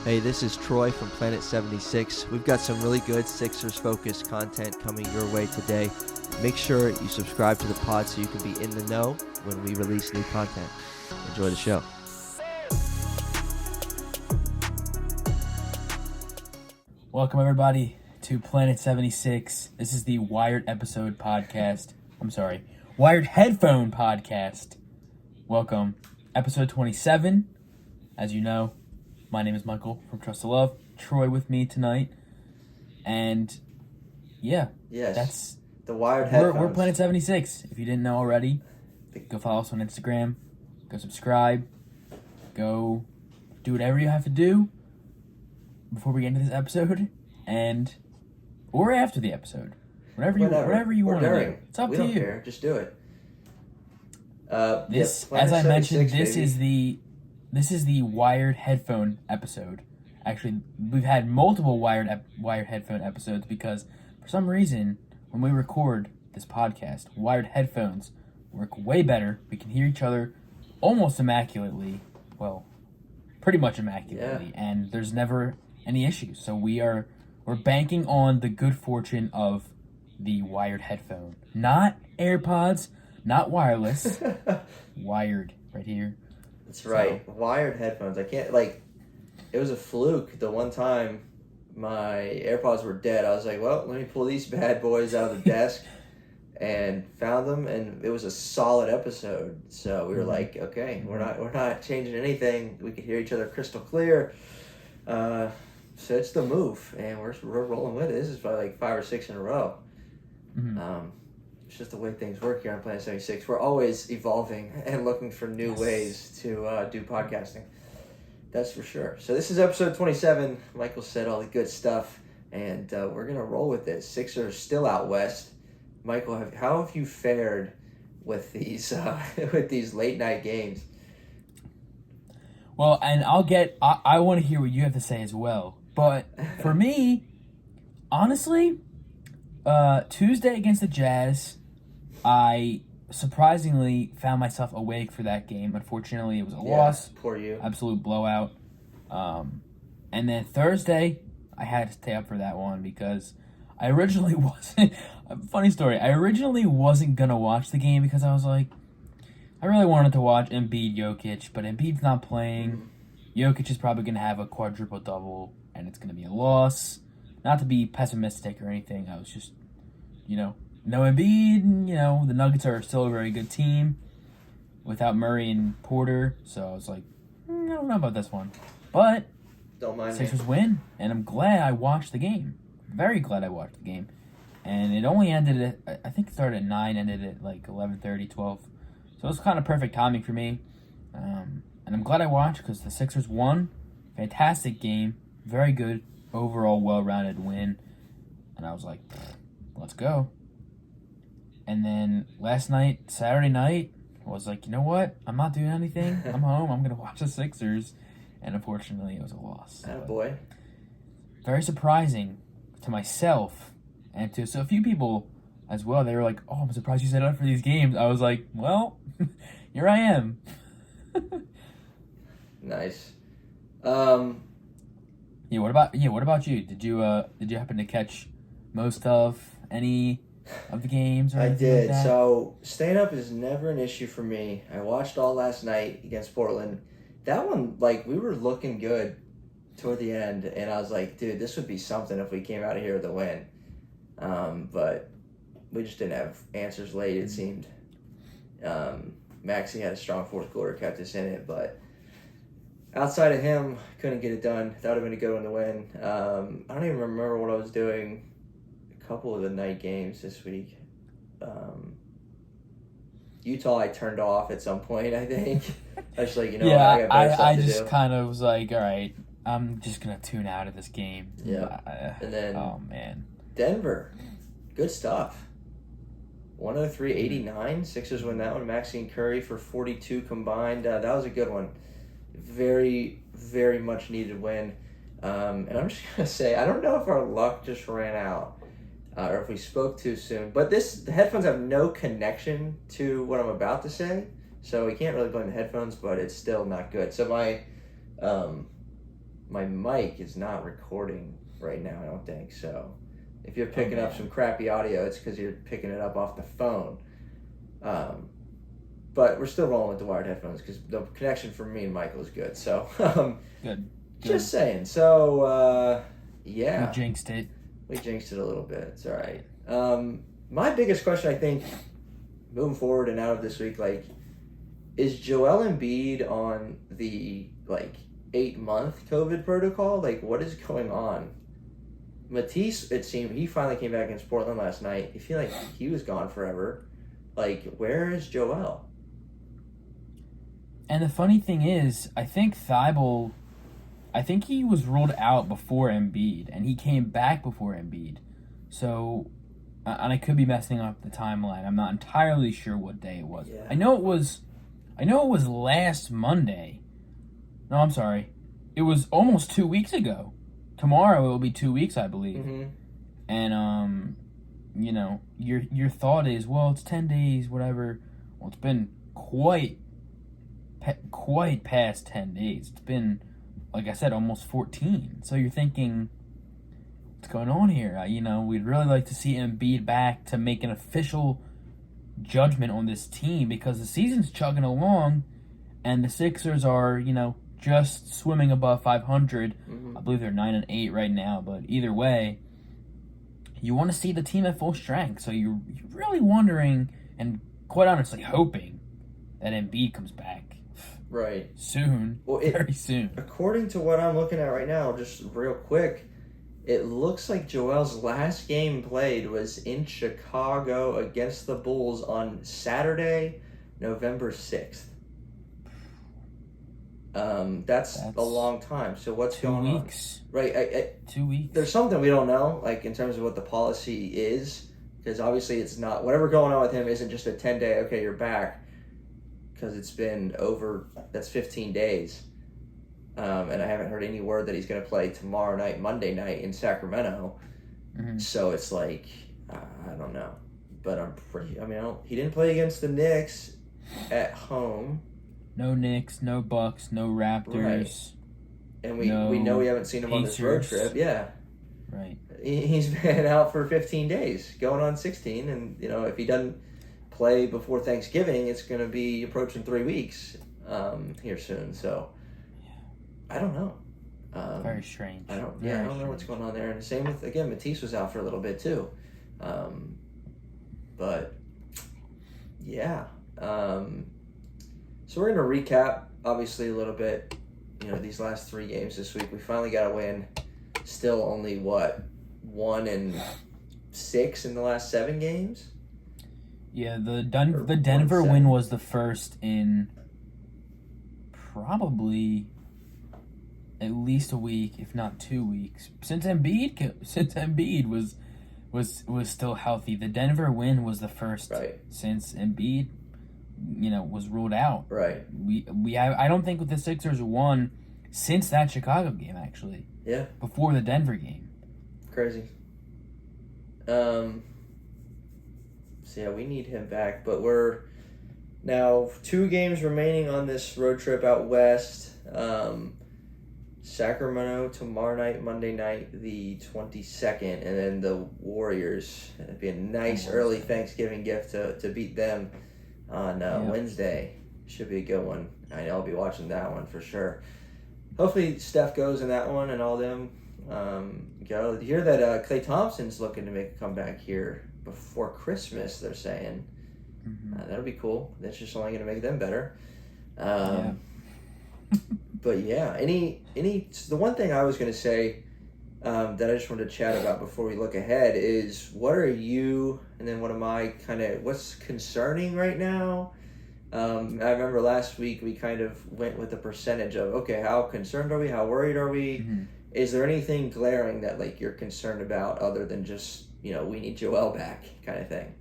Hey, this is Troy from Planet 76. We've got some really good Sixers-focused content coming your way today. Make sure you subscribe to the pod so you can be in the know when we release new content. Enjoy the show. Welcome, everybody, to Planet 76. This is the Wired Headphone Podcast. Welcome. Episode 27. As you know, my name is Michael from Trust to Love. Troy with me tonight. And, that's the Wired Headphones. We're Planet 76. If you didn't know already, go follow us on Instagram. Go subscribe. Go do whatever you have to do before we get into this episode, or after the episode, whatever you want to do. It's up to you. We don't care. Just do it. As I mentioned, this is the Wired Headphone episode. Actually, we've had multiple Wired Headphone episodes because for some reason, when we record this podcast, wired headphones work way better. We can hear each other almost immaculately. Well, pretty much immaculately, and there's never any issues. So we're banking on the good fortune of the wired headphone. Not AirPods, not wireless. Wired right here. That's right. Wired headphones. I can't, it was a fluke. The one time my AirPods were dead, I was like, well, let me pull these bad boys out of the desk and found them, and it was a solid episode. So we were like, okay, we're not changing anything. We could hear each other crystal clear. So it's the move, and we're rolling with it. This is probably 5 or 6 in a row. Mm-hmm. It's just the way things work here on Planet 76. We're always evolving and looking for new ways to do podcasting. That's for sure. So this is episode 27. Michael said all the good stuff, and we're going to roll with this. Sixers still out west. Michael, how have you fared with these late night games? Well, and I want to hear what you have to say as well. But for me, honestly, Tuesday against the Jazz, I surprisingly found myself awake for that game. Unfortunately, it was a loss. Poor you. Absolute blowout. And then Thursday, I had to stay up for that one because I originally wasn't... Funny story. I originally wasn't going to watch the game because I was like, I really wanted to watch Embiid, Jokic, but Embiid's not playing. Jokic is probably going to have a quadruple-double, and it's going to be a loss. Not to be pessimistic or anything. I was just, no Embiid. The Nuggets are still a very good team without Murray and Porter. So I was like, I don't know about this one. But don't mind Sixers win, and I'm glad I watched the game. Very glad I watched the game. And it only ended at, I think it started at 9, ended at 11:30, 12. So it was kind of perfect timing for me. And I'm glad I watched because the Sixers won. Fantastic game. Very good overall well-rounded win. And I was like, let's go. And then last night, Saturday night, I was like, you know what? I'm not doing anything. I'm home. I'm going to watch the Sixers. And unfortunately, it was a loss. Attaboy. Very surprising to myself and to a few people as well. They were like, oh, I'm surprised you set up for these games. I was like, well, here I am. Nice. What about you? Did you happen to catch most of any of the games or I anything did. like that? So staying up is never an issue for me. I watched all last night against Portland. That one, we were looking good toward the end, and I was like, dude, this would be something if we came out of here with a win. But we just didn't have answers late, it seemed. Maxey had a strong fourth quarter, kept us in it, but outside of him, couldn't get it done. That would have been a good one to win. I don't even remember what I was doing a couple of the night games this week. Utah I turned off at some point, I think. I was like, I got better stuff to do. I just kind of was like, all right, I'm just going to tune out of this game. Yeah. And then oh, man. Denver, good stuff. 103-89. Sixers win that one. Maxey and Curry for 42 combined. That was a good one. Very, very much needed win. And I'm just going to say, I don't know if our luck just ran out. Or if we spoke too soon. But the headphones have no connection to what I'm about to say, so we can't really blame the headphones, but it's still not good. So my mic is not recording right now, I don't think. So if you're picking up some crappy audio, it's because you're picking it up off the phone. But we're still rolling with the wired headphones because the connection for me and Michael is good. So, Good. Just saying. So, yeah. We jinxed it. We jinxed it a little bit. It's all right. My biggest question, I think, moving forward and out of this week, like, is Joel Embiid on the, 8-month COVID protocol? Like, what is going on? Matisse, it seemed, he finally came back against Portland last night. I feel like he was gone forever. Like, where is Joel? And the funny thing is, I think Thibault, he was ruled out before Embiid, and he came back before Embiid. So, and I could be messing up the timeline. I'm not entirely sure what day it was. Yeah. I know it was last Monday. No, I'm sorry. It was almost 2 weeks ago. Tomorrow it will be 2 weeks, I believe. Mm-hmm. And your thought is, well, it's 10 days, whatever. Well, it's been quite past 10 days. It's been, like I said, almost 14. So you're thinking, what's going on here? We'd really like to see Embiid back to make an official judgment on this team because the season's chugging along and the Sixers are, just swimming above 500. Mm-hmm. I believe they're 9-8 right now, but either way, you want to see the team at full strength. So you're really wondering and quite honestly hoping that Embiid comes back. Right. Soon. Very soon. According to what I'm looking at right now, just real quick, it looks like Joel's last game played was in Chicago against the Bulls on Saturday, November 6th. That's a long time. So what's going on? 2 weeks. Right. 2 weeks. There's something we don't know, like in terms of what the policy is, because obviously it's not, whatever going on with him isn't just a 10-day, okay, you're back. Because it's been over, that's 15 days. And I haven't heard any word that he's going to play tomorrow night, Monday night in Sacramento. Mm-hmm. So it's like, I don't know. But he didn't play against the Knicks at home. No Knicks, no Bucks, no Raptors. Right. And we know we haven't seen him on this road trip. Yeah. Right. He's been out for 15 days, going on 16. And, if he doesn't play before Thanksgiving, it's going to be approaching 3 weeks here soon. So I don't know. Very strange. I don't know what's going on there. And the same with, again, Matisse was out for a little bit too. But yeah. So we're going to recap obviously a little bit, these last 3 games this week. We finally got a win. Still only 1-6 in the last 7 games. Yeah, the Denver win was the first in probably at least a week, if not 2 weeks, since Embiid was still healthy. The Denver win was the first since Embiid, was ruled out. Right. I don't think the Sixers won since that Chicago game actually. Yeah. Before the Denver game. Crazy. So yeah, we need him back, but we're now 2 games remaining on this road trip out west. Sacramento tomorrow night, Monday night, the 22nd, and then the Warriors. It'd be a nice early Thanksgiving gift to beat them on Wednesday. Should be a good one. I'll be watching that one for sure. Hopefully Steph goes in that one and all them go. You hear that Klay Thompson's looking to make a comeback here before Christmas, they're saying. Mm-hmm. That'll be cool. That's just only going to make them better. But yeah, the one thing I was going to say that I just wanted to chat about before we look ahead is, what are you, and then what am I what's concerning right now? I remember last week we kind of went with the percentage of, okay, how concerned are we? How worried are we? Mm-hmm. Is there anything glaring that you're concerned about other than just, we need Joel back kind of thing?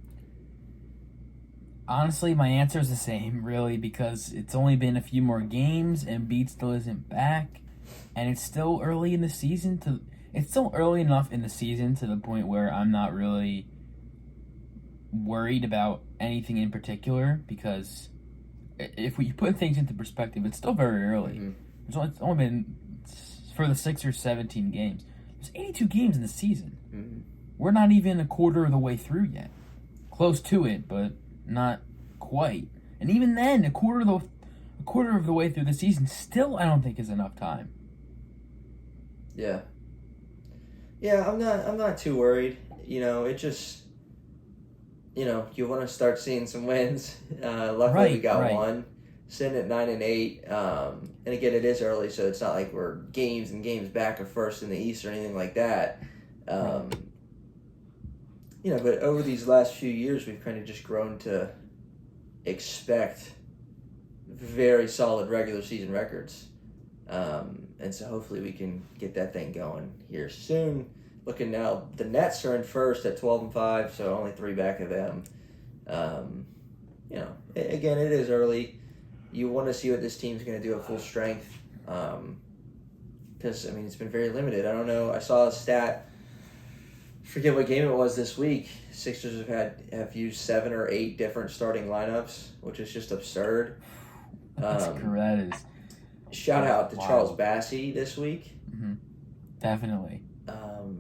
Honestly, my answer is the same, really, because it's only been a few more games, and Embiid still isn't back, and it's still early in the season it's still early enough in the season to the point where I'm not really worried about anything in particular, because if we put things into perspective, it's still very early. Mm-hmm. It's only been for the Sixers 17 games. There's 82 games in the season. Mm-hmm. We're not even a quarter of the way through yet. Close to it, but not quite. And even then, a quarter of the way through the season still I don't think is enough time. Yeah. Yeah, I'm not too worried. It just you want to start seeing some wins. Luckily we got one. Sitting at 9-8. And again, it is early, so it's not like we're games and games back of first in the East or anything like that. But over these last few years, we've kind of just grown to expect very solid regular season records. And so hopefully we can get that thing going here soon. Looking now, the Nets are in first at 12-5, so only 3 back of them. Again, it is early. You want to see what this team's going to do at full strength. Because, it's been very limited. I don't know. I saw a stat. Forget what game it was this week. Sixers have used 7 or 8 different starting lineups, which is just absurd. That is. Shout out to Charles Bassey this week. Mm-hmm. Definitely.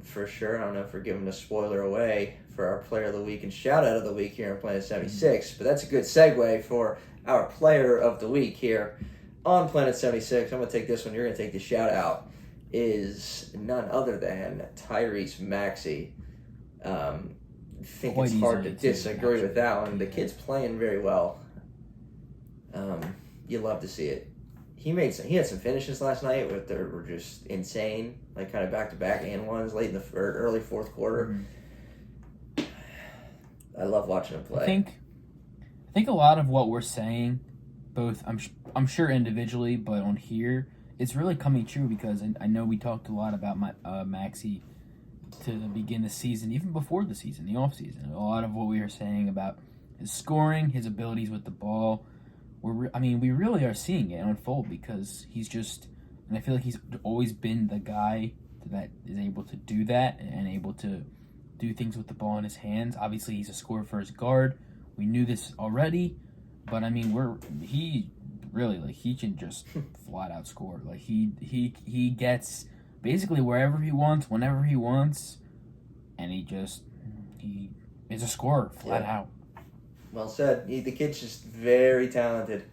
For sure. I don't know if we're giving a spoiler away for our player of the week and shout out of the week here on Planet 76, but that's a good segue for our player of the week here on Planet 76. I'm going to take this one. You're going to take the shout out. Is none other than Tyrese Maxey. I think it's hard to disagree with that one. The kid's playing very well. You love to see it. He had some finishes last night that were just insane, like kind of back-to-back and ones late in the early fourth quarter. Mm-hmm. I love watching him play. I think a lot of what we're saying, both I'm sure individually, but on here, it's really coming true because I know we talked a lot about Maxey to begin the season, even before the season, the offseason. A lot of what we were saying about his scoring, his abilities with the ball, we really are seeing it unfold because he's just, and I feel like he's always been the guy that is able to do that and able to do things with the ball in his hands. Obviously, he's a scorer for his guard. We knew this already, but he can just flat out score. Like he gets basically wherever he wants, whenever he wants, and he is a scorer flat out. Well said. The kid's just very talented.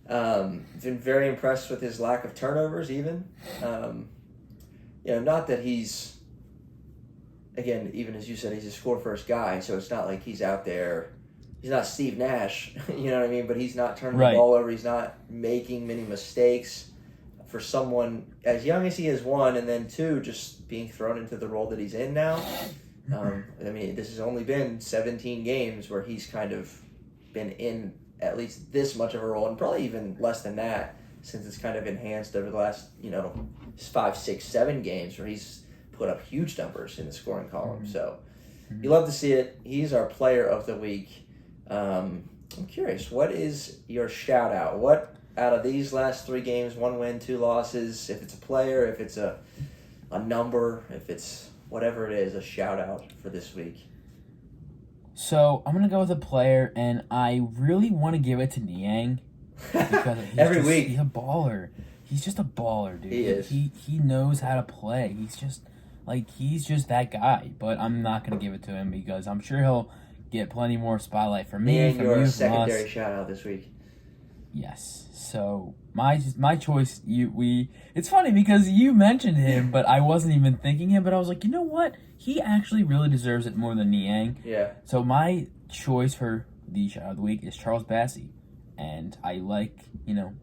Been very impressed with his lack of turnovers even. Not that he's, again, even as you said, he's a score-first guy, so it's not like he's out there. He's not Steve Nash, you know what I mean? But he's not turning the ball over. He's not making many mistakes. For someone as young as he is, 1, and then 2, just being thrown into the role that he's in now. This has only been 17 games where he's kind of been in at least this much of a role, and probably even less than that since it's kind of enhanced over the last, 5, 6, 7 games where he's put up huge numbers in the scoring column. Mm-hmm. So you love to see it. He's our player of the week. I'm curious, what is your shout out? What out of these last 3 games, 1 win, 2 losses, if it's a player, if it's a number, if it's whatever it is, a shout out for this week? So I'm gonna go with a player, and I really want to give it to Niang because every week he's a baller. He's just a baller, dude. He is. He knows how to play. He's just that guy. But I'm not gonna give it to him because I'm sure he'll get plenty more spotlight from me. And your secondary shout out this week. Yes. So my choice. It's funny because you mentioned him, but I wasn't even thinking him. But I was like, you know what? He actually really deserves it more than Niang. Yeah. So my choice for the shout out of the week is Charles Bassey, and I like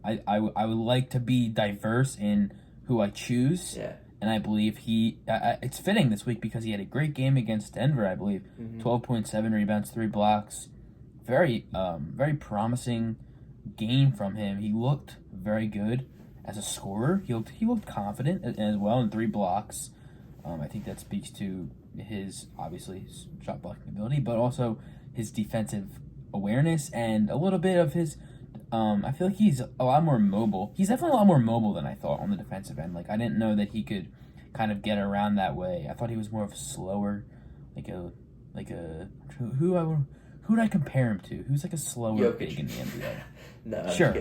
I would like to be diverse in who I choose. Yeah. And I believe it's fitting this week because he had a great game against Denver, I believe. Mm-hmm. 12.7 rebounds, 3 blocks. Very promising game from him. He looked very good as a scorer. He looked confident as well in 3 blocks. I think that speaks to his shot blocking ability, but also his defensive awareness and a little bit of his. I feel like he's a lot more mobile. He's definitely a lot more mobile than I thought on the defensive end. Like I didn't know that he could kind of get around that way. I thought he was more of a slower, who would I compare him to? Who's like a slower big in the NBA? No, sure.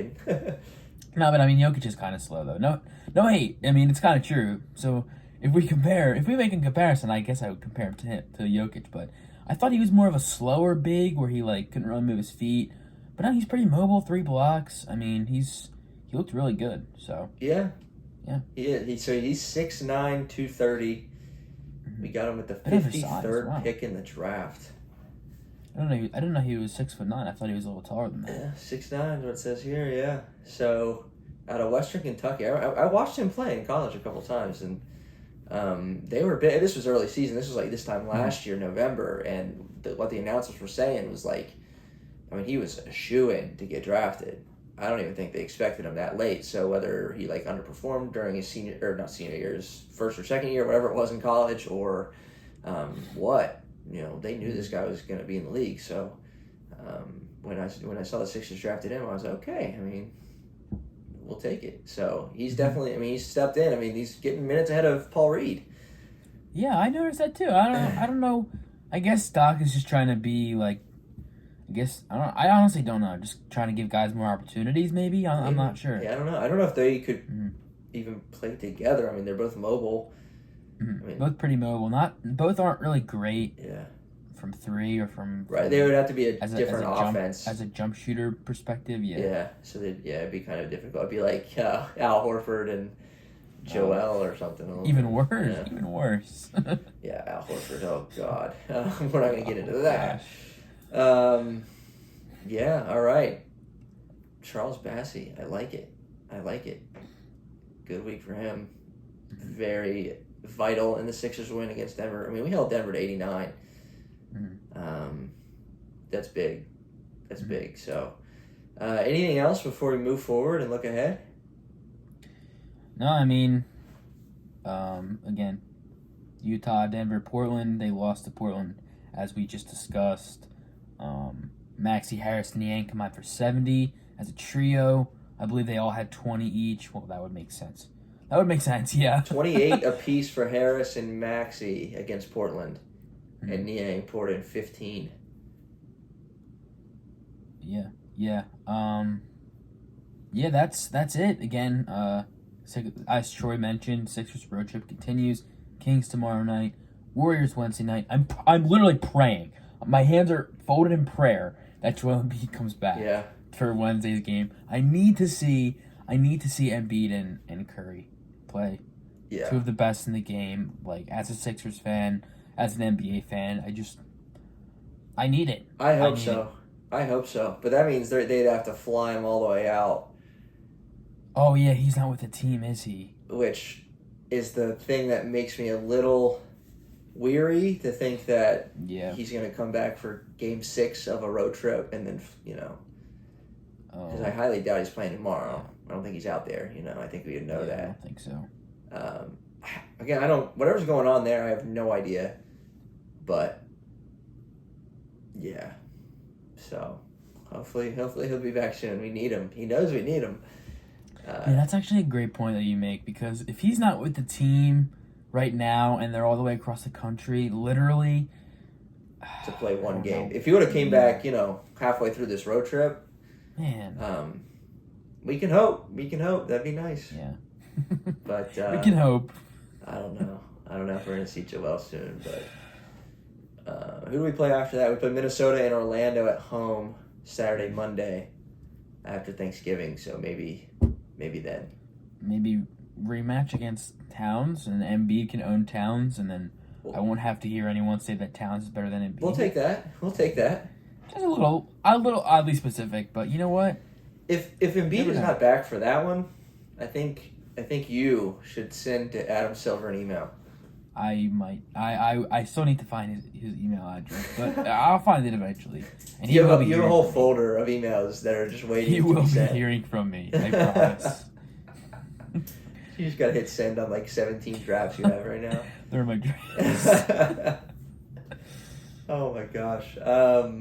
No, but I mean, Jokic is kind of slow though. No hate. I mean, it's kind of true. So if we make a comparison, I guess I would compare him to Jokic. But I thought he was more of a slower big, where he like couldn't really move his feet. But now he's pretty mobile. 3 blocks. I mean, he looked really good. So Yeah. Yeah. He's 6'9", 230. We got him at the 53rd pick in the draft. I didn't know he was 6'9". I thought he was a little taller than that. Yeah, 6'9" is what it says here. Yeah. So out of Western Kentucky, I watched him play in college a couple times, and they were big. This was early season. This was like this time last year, November, and what the announcers were saying was like, I mean, he was a shoo-in to get drafted. I don't even think they expected him that late. So whether he like underperformed during his his first or second year, whatever it was in college, or what, they knew this guy was going to be in the league. So when I saw the Sixers drafted him, I was like, okay. I mean, we'll take it. So he's definitely. I mean, he's stepped in. I mean, he's getting minutes ahead of Paul Reed. Yeah, I noticed that too. I don't know. I guess Doc is just trying to be like. I honestly don't know. Just trying to give guys more opportunities, maybe. I'm not sure. Yeah, I don't know. I don't know if they could even play together. I mean, they're both mobile. I mean, both pretty mobile. Both aren't really great. Yeah. From 3 or from. Right, they would have to be a different offense. As a jump shooter perspective, yeah. Yeah, so it'd be kind of difficult. It'd be like Al Horford and Joel or something. Even worse. Yeah, Al Horford. Oh God, we're not gonna get into that. Yeah, all right. Charles Bassey, I like it. Good week for him. Very vital in the Sixers win against Denver. I mean, we held Denver to 89. That's big. That's big. So, anything else before we move forward and look ahead? No, I mean, again, Utah, Denver, Portland. They lost to Portland, as we just discussed. Maxey, Harris, and Niang come out for 70 as a trio. I believe they all had 20 each. Well, that would make sense. Yeah. 28 apiece for Harris and Maxey against Portland. And Niang poured in 15. Yeah. Yeah, that's it. Again, as Troy mentioned, Sixers road trip continues. Kings tomorrow night. Warriors Wednesday night. I'm literally praying. My hands are folded in prayer that Joel Embiid comes back for Wednesday's game. I need to see Embiid and Curry play. Yeah. 2 of the best in the game. Like, as a Sixers fan, as an NBA fan, I need it. I hope so. But that means they'd have to fly him all the way out. Oh, yeah, he's not with the team, is he? Which is the thing that makes me a little weary to think that he's going to come back for Game 6 of a road trip and then, because I highly doubt he's playing tomorrow. I don't think he's out there, I think we would know that. I don't think so. Again, whatever's going on there, I have no idea. But, yeah. So, hopefully he'll be back soon. We need him. He knows we need him. That's actually a great point that you make, because if he's not with the team right now and they're all the way across the country, literally... to play one game. If he would have came back, halfway through this road trip... Man. We can hope. That'd be nice. Yeah. But... we can hope. I don't know if we're going to see Joel soon, but... who do we play after that? We play Minnesota and Orlando at home Saturday, Monday after Thanksgiving. So maybe then. Maybe rematch against Towns, and Embiid can own Towns, and then I won't have to hear anyone say that Towns is better than Embiid. We'll take that. Just a little oddly specific, but you know what? If Embiid is not back for that one, I think you should send to Adam Silver an email. I might. I still need to find his email address, but I'll find it eventually. And you have a whole folder of emails that are just waiting. He will be hearing from me. I promise. You just gotta hit send on like 17 drafts you have right now. They're my drafts. Oh my gosh. Let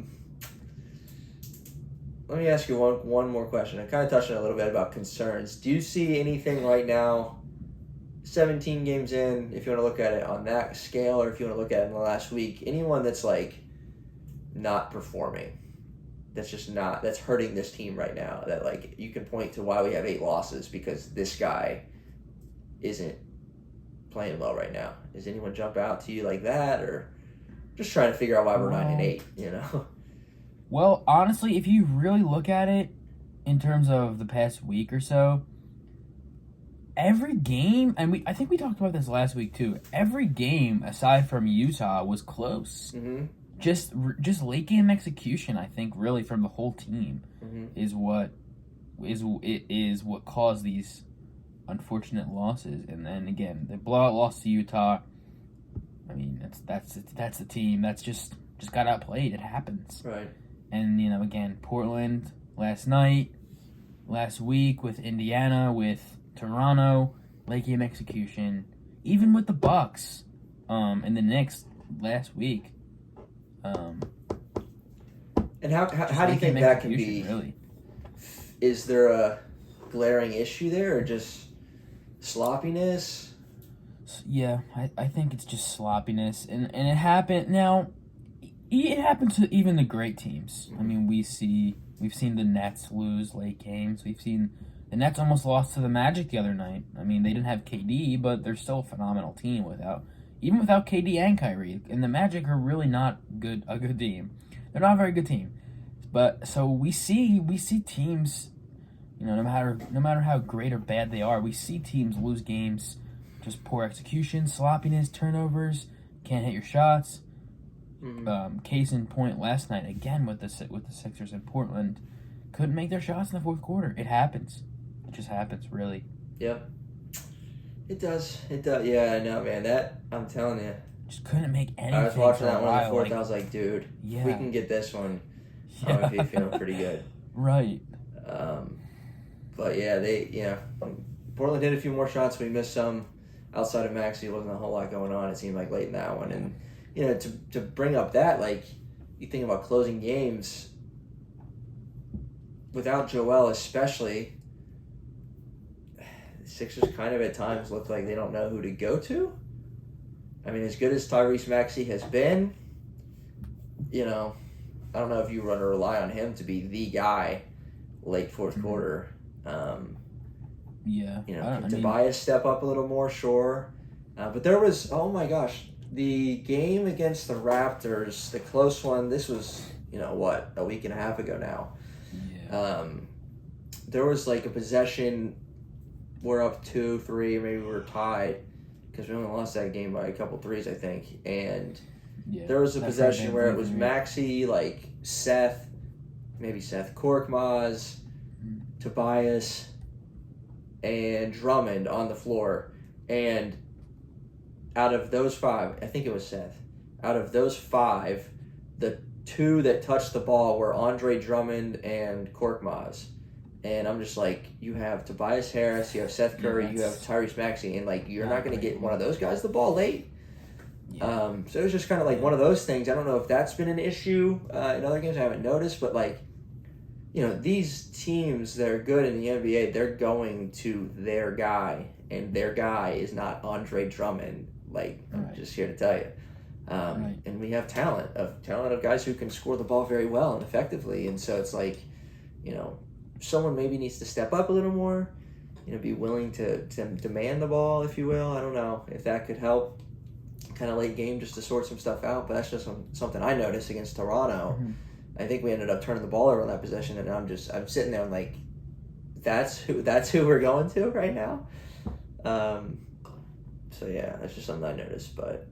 me ask you one more question. I kind of touched on it a little bit about concerns. Do you see anything right now, 17 games in, if you want to look at it on that scale, or if you want to look at it in the last week, anyone that's like not performing that's just not, that's hurting this team right now. That, like, you can point to why we have 8 losses because this guy isn't playing well right now. Does anyone jump out to you like that, or just trying to figure out why we're 9-8? You know. Well, honestly, if you really look at it in terms of the past week or so, every game, and I think we talked about this last week too. Every game aside from Utah was close. Mm-hmm. Just late game execution, I think, really from the whole team is what caused these unfortunate losses. And then again, the blowout loss to Utah. I mean, that's the team that's just got outplayed. It happens. Right. And again, Portland last night, last week with Indiana, with Toronto, late game execution, even with the Bucks, and the Knicks last week. And how do you think that can be? Really? Is there a glaring issue there, or just sloppiness? Yeah, I think it's just sloppiness, and it happened. Now, it happens to even the great teams. I mean, we've seen the Nets lose late games. We've seen the Nets almost lost to the Magic the other night. I mean, they didn't have KD, but they're still a phenomenal team without KD and Kyrie. And the Magic are really not a good team. They're not a very good team. But so we see teams, no matter how great or bad they are, we see teams lose games, just poor execution, sloppiness, turnovers, can't hit your shots. Case in point last night again with the Sixers in Portland, couldn't make their shots in the fourth quarter. It happens. It just happens, really. Yep. It does. Yeah, I know, man. That, I'm telling you. Just couldn't make anything. I was watching that one in the fourth, like, and I was like, dude, yeah. if we can get this one, I'm going to be feeling pretty good. Right. But yeah, Portland hit a few more shots. We missed some. Outside of Maxey, there wasn't a whole lot going on, it seemed like, late in that one. And, to bring up that, like, you think about closing games, without Joel especially, the Sixers kind of at times look like they don't know who to go to. I mean, as good as Tyrese Maxey has been, I don't know if you want to rely on him to be the guy late fourth quarter. Yeah. Can Tobias step up a little more? Sure. But there was, oh my gosh, the game against the Raptors, the close one, this was, a week and a half ago now. Yeah. There was like a possession, we're up 2-3, maybe we're tied, because we only lost that game by a couple threes, I think. And there was a possession where it was Maxey, like Seth Korkmaz, Tobias, and Drummond on the floor. And out of those 5, I think it was Seth, out of those 5, the 2 that touched the ball were Andre Drummond and Korkmaz. And I'm just like, you have Tobias Harris, you have Seth Curry, you have Tyrese Maxey, and like, you're not going to get one of those guys the ball late. Yeah. So it was just kind of like one of those things. I don't know if that's been an issue in other games. I haven't noticed, but like, these teams that are good in the NBA, they're going to their guy, and their guy is not Andre Drummond. Like, I'm just here to tell you. And we have talent of guys who can score the ball very well and effectively. And so it's like, someone maybe needs to step up a little more, be willing to demand the ball, if you will. I don't know if that could help kind of late game just to sort some stuff out, but that's just something I noticed against Toronto. Mm-hmm. I think we ended up turning the ball over in that possession, and I'm sitting there, I'm like, that's who we're going to right now. So yeah, that's just something I noticed. But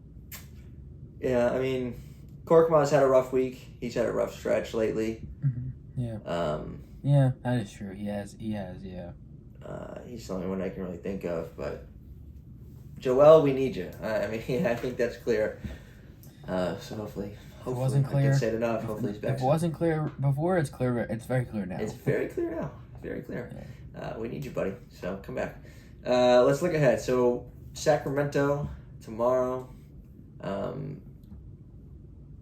yeah, I mean, Korkmaz had a rough week. He's had a rough stretch lately. Mm-hmm. Yeah. Yeah, that is true. He has. Yeah. He's the only one I can really think of. But Joel, we need you. I mean, I think that's clear. So hopefully. It wasn't clear. I can say it enough. Hopefully he's back. If it wasn't clear before, it's clear. It's very clear now. It's very clear now. Very clear. Yeah. We need you, buddy. So come back. Let's look ahead. So Sacramento tomorrow.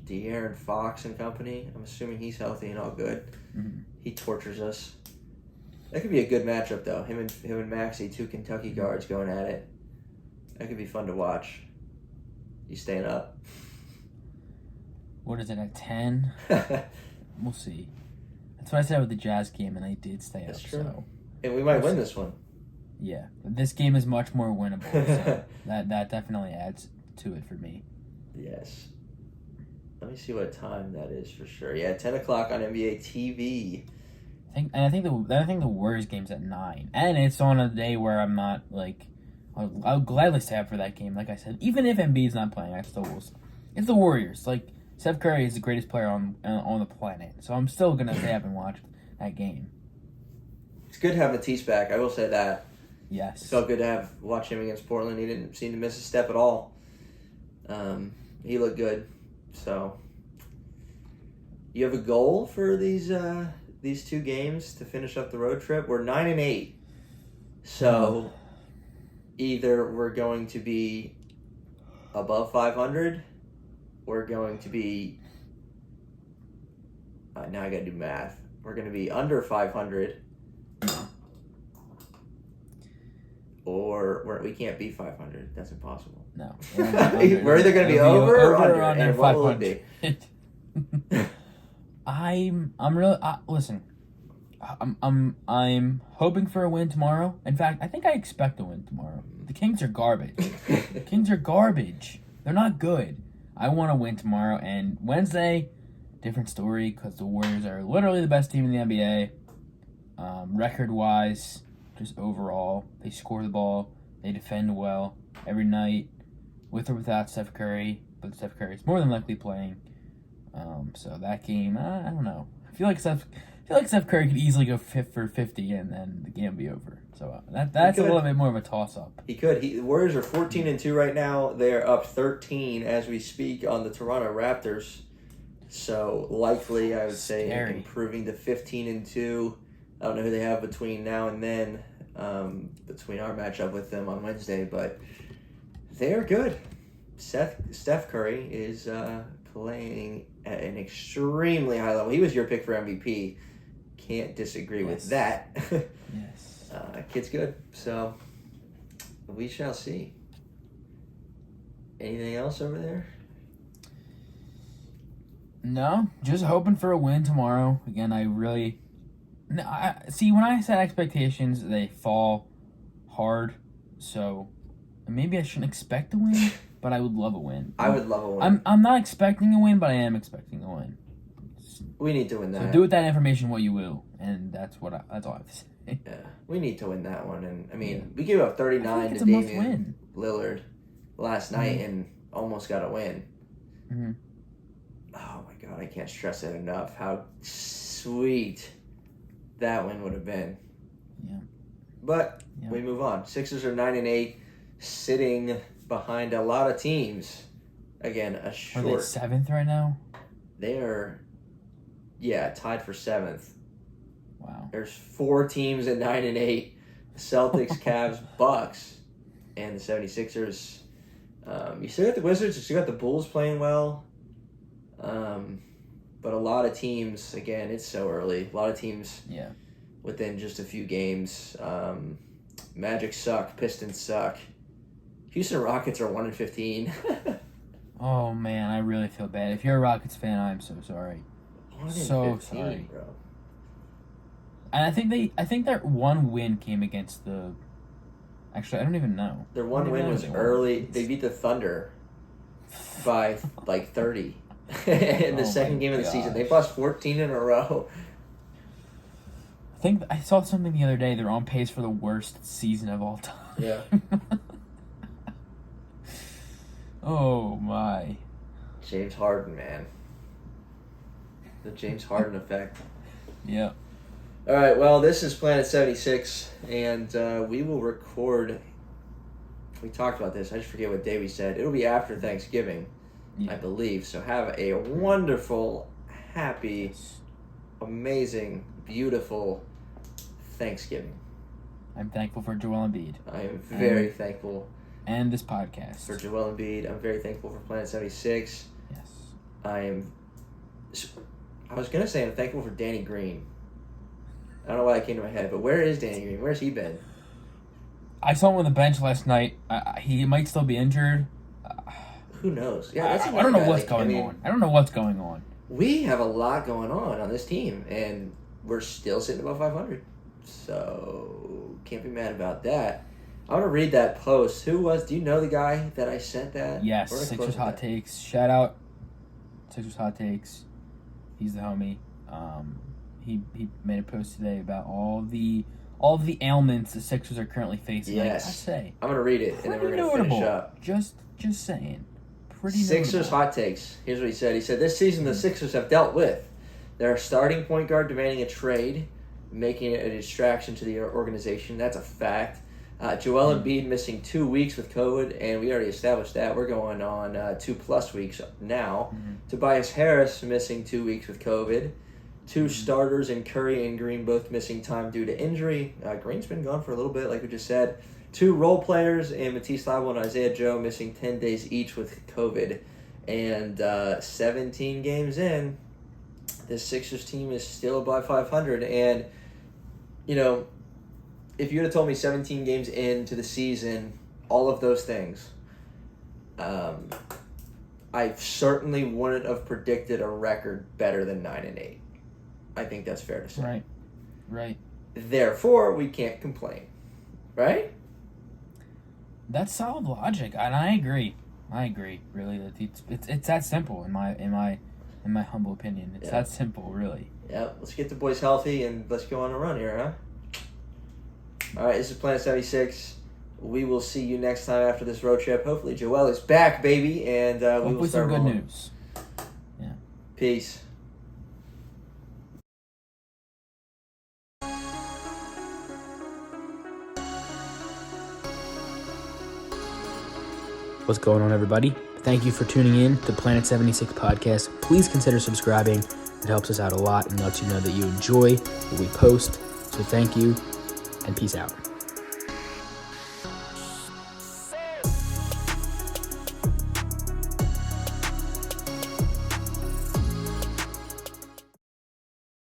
De'Aaron Fox and company. I'm assuming he's healthy and all good. Mm-hmm. He tortures us. That could be a good matchup, though. Him and Maxey, 2 Kentucky guards going at it. That could be fun to watch. You staying up? What is it, at 10? We'll see. That's what I said with the Jazz game, and I did stay That's up. true. So And we might win this one. yeah, this game is much more winnable. So that definitely adds to it for me. Yes. Let me see what time that is for sure. Yeah, 10 o'clock on NBA TV. I think the Warriors game's at 9, and it's on a day where I'm not like. I'll gladly stay up for that game. Like I said, even if Embiid's not playing, I still will. It's the Warriors. Like Steph Curry is the greatest player on the planet, so I'm still gonna stay up and watch that game. It's good to have Matisse back. I will say that. Yes. It felt good to watch him against Portland. He didn't seem to miss a step at all. He looked good. So, you have a goal for these 2 games to finish up the road trip? We're 9-8. So, either we're going to be above 500, we're going to be... now I got to do math. We're going to be under 500, or we can't be 500. That's impossible. No. We're either going to be over or under. And what will it be? Listen. I'm hoping for a win tomorrow. In fact, I think I expect a win tomorrow. The Kings are garbage. Kings are garbage. They're not good. I want to win tomorrow. And Wednesday, different story because the Warriors are literally the best team in the NBA. Record-wise, just overall, they score the ball. They defend well every night, with or without Steph Curry. But Steph Curry is more than likely playing. So that game, I don't know. I feel like Steph Curry could easily go for 50 and then the game be over. So that's a little bit more of a toss-up. He could. The Warriors are 14-2 right now. They're up 13 as we speak on the Toronto Raptors. So likely, I would say, improving to 15-2. I don't know who they have between now and then, between our matchup with them on Wednesday, but they're good. Steph Curry is playing at an extremely high level. He was your pick for MVP. Can't disagree with that. Yes. Kid's good. So, we shall see. Anything else over there? No, just hoping for a win tomorrow. Again, see, when I set expectations, they fall hard. So, maybe I shouldn't expect a win, but I would love a win. I would love a win. I'm not expecting a win, but I am expecting a win. We need to win that. So do with that information what you will, and that's all I have to say. Yeah, we need to win that one, and I mean, we gave up 39 to a Damian Lillard last night and almost got a win. Mm-hmm. Oh my God, I can't stress it enough how sweet that win would have been. Yeah. But we move on. Sixers are 9-8, sitting behind a lot of teams. Again, a short. Are they 7th right now? They are, tied for 7th. Wow. There's 4 teams at 9-8. Celtics, Cavs, Bucks, and the 76ers. You still got the Wizards, you still got the Bulls playing well. But a lot of teams, again, it's so early. A lot of teams within just a few games. Magic suck. Pistons suck. Houston Rockets are 1-15. Oh, man, I really feel bad. If you're a Rockets fan, I'm so sorry. 1-15, so sorry. Bro. And I think their one win came against the... Actually, I don't even know. Their one win was early. They beat the Thunder by, 30. In the second game of the season. They've lost 14 in a row. I think I saw something the other day. They're on pace for the worst season of all time. Yeah. Oh, my. James Harden, man. The James Harden effect. Yeah. All right, well, this is Planet 76, and we will record... We talked about this. I just forget what day we said. It'll be after Thanksgiving, I believe. So have a wonderful, happy, amazing, beautiful Thanksgiving. I'm thankful for Joel Embiid. I am very thankful. And this podcast. For Joel Embiid. I'm very thankful for Planet 76. Yes. I was going to say I'm thankful for Danny Green. I don't know why that came to my head, but where is Danny Green? Where's he been? I saw him on the bench last night. He might still be injured. Who knows? Yeah, I don't know what's going on. I don't know what's going on. We have a lot going on this team, and we're still sitting above 500. So, can't be mad about that. I want to read that post. Do you know the guy that I sent that? Yes, Sixers Hot Takes. Shout out Sixers Hot Takes. He's the homie. He made a post today about all the ailments the Sixers are currently facing. Yes. Like I say, I'm going to read it, and then we're going to finish up. Just saying. Pretty Sixers notable. Hot Takes. Here's what he said. He said, this season the Sixers have dealt with their starting point guard demanding a trade, making it a distraction to the organization. That's a fact. Joel Embiid missing 2 weeks with COVID, and we already established that. We're going on 2+ weeks now. Tobias Harris missing 2 weeks with COVID. Two starters in Curry and Green both missing time due to injury. Green's been gone for a little bit, like we just said. 2 role players in Matisse Thybulle and Isaiah Joe missing 10 days each with COVID. And 17 games in, this Sixers team is still above 500. And, you know, if you would have told me 17 games into the season, all of those things, I certainly wouldn't have predicted a record better than 9-8. I think that's fair to say. Right. Therefore, we can't complain. Right? That's solid logic, and I agree. Really, it's that simple in my humble opinion. It's that simple, really. Yeah. Let's get the boys healthy and let's go on a run here, huh? All right. This is Planet 76. We will see you next time after this road trip. Hopefully, Joel is back, baby, and we will start some good rolling. news. Yeah. Peace. What's going on, everybody? Thank you for tuning in to Planet 76 Podcast. Please consider subscribing. It helps us out a lot and lets you know that you enjoy what we post. So thank you, and peace out.